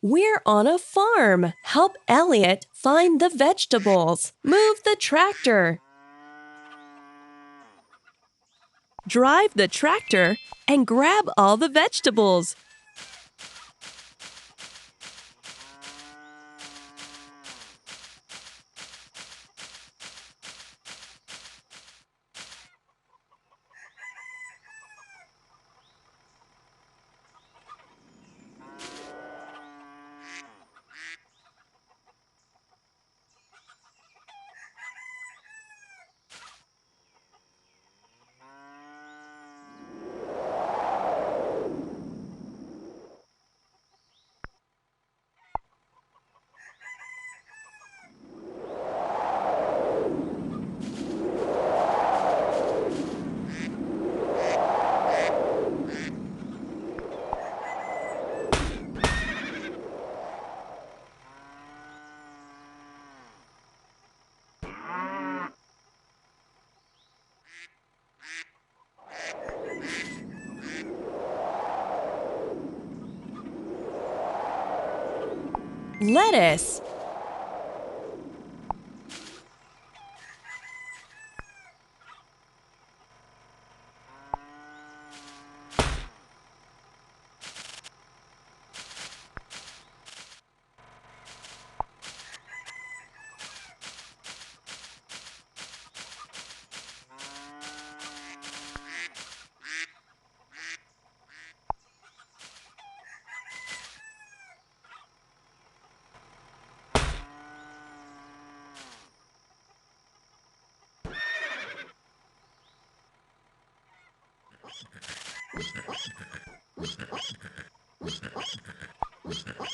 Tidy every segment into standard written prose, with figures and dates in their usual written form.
We're on a farm. Help Elliot find the vegetables. Move the tractor. Drive the tractor and grab all the vegetables. Lettuce.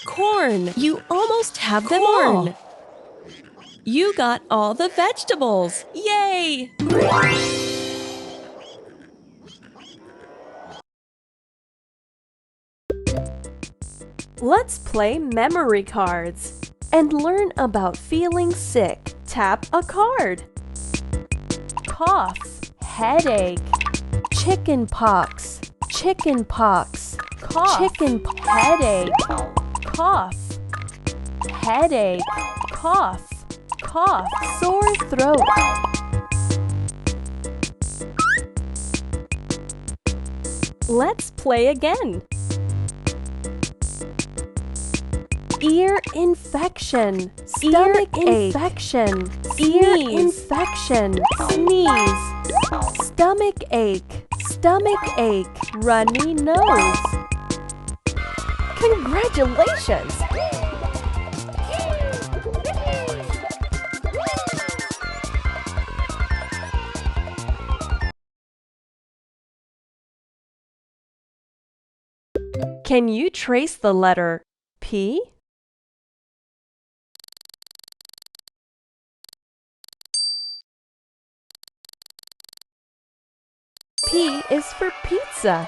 Corn. You almost have them all. You got all the vegetables. Yay! Let's play memory cards and learn about feeling sick. Tap a card. Cough, headache, chicken pox, chicken pox, cough, headache, cough, headache, cough, cough, sore throat. Let's play again. Ear infection, stomach infection, ear infection, sneeze, stomach ache, runny nose. Congratulations! Can you trace the letter P? P is for pizza.